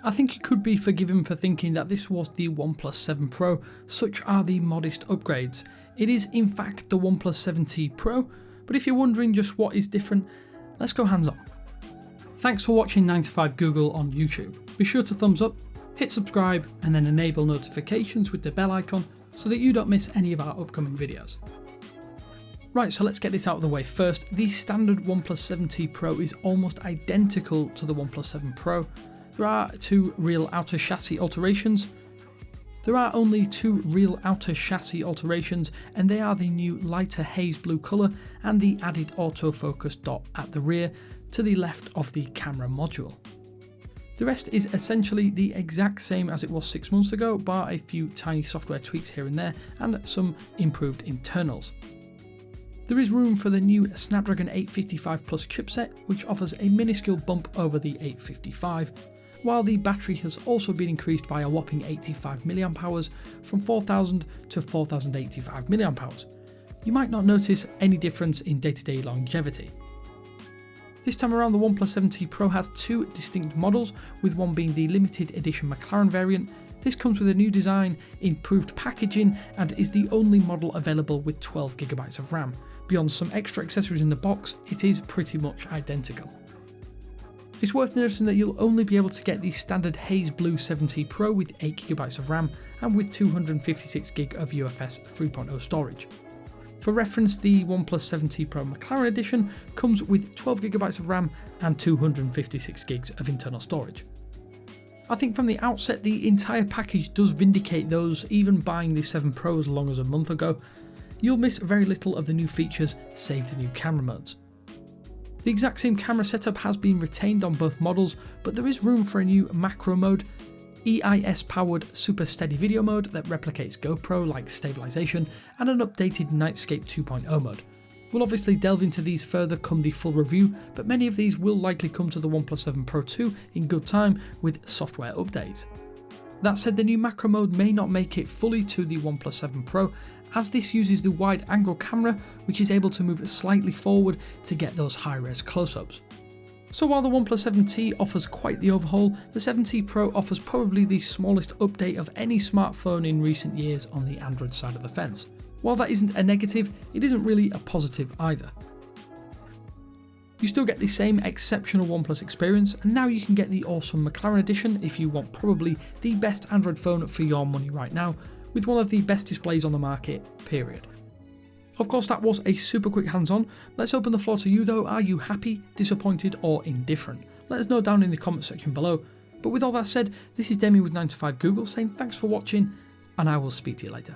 I think you could be forgiven for thinking that this was the OnePlus 7 Pro, such are the modest upgrades. It is in fact the OnePlus 7T Pro, but if you're wondering just what is different, let's go hands on. Thanks for watching 9 to 5 Google on YouTube. Be sure to thumbs up, hit subscribe and then enable notifications with the bell icon so that you don't miss any of our upcoming videos. Right, so let's get this out of the way first. The standard OnePlus 7T Pro is almost identical to the OnePlus 7 Pro. There are only two real outer chassis alterations, and they are the new lighter haze blue colour and the added autofocus dot at the rear to the left of the camera module. The rest is essentially the exact same as it was 6 months ago, bar a few tiny software tweaks here and there and some improved internals. There is room for the new Snapdragon 855 Plus chipset, which offers a minuscule bump over the 855, while the battery has also been increased by a whopping 85 mAh from 4000 to 4085 mAh. You might not notice any difference in day-to-day longevity. This time around, the OnePlus 7T Pro has two distinct models, with one being the limited edition McLaren variant. This comes with a new design, improved packaging, and is the only model available with 12GB of RAM. Beyond some extra accessories in the box, it is pretty much identical. It's worth noticing that you'll only be able to get the standard haze blue 7T Pro with 8GB of RAM and with 256GB of UFS 3.0 storage. For reference, the OnePlus 7T Pro McLaren edition comes with 12GB of RAM and 256GB of internal storage. I think from the outset the entire package does vindicate those, even buying the 7 Pro as long as a month ago. You'll miss very little of the new features, save the new camera modes. The exact same camera setup has been retained on both models, but there is room for a new macro mode, EIS powered super steady video mode that replicates GoPro-like stabilisation, and an updated Nightscape 2.0 mode. We'll obviously delve into these further come the full review, but many of these will likely come to the OnePlus 7 Pro 2 in good time with software updates. That said, the new macro mode may not make it fully to the OnePlus 7 Pro, as this uses the wide angle camera, which is able to move slightly forward to get those high-res close-ups. So while the OnePlus 7T offers quite the overhaul, the 7T Pro offers probably the smallest update of any smartphone in recent years on the Android side of the fence. While that isn't a negative, it isn't really a positive either. You still get the same exceptional OnePlus experience, and now you can get the awesome McLaren edition if you want probably the best Android phone for your money right now, with one of the best displays on the market, period. Of course, that was a super quick hands-on. Let's open the floor to you though. Are you happy, disappointed or indifferent? Let us know down in the comment section below. But with all that said, this is Demi with 9 to 5 Google saying thanks for watching, and I will speak to you later.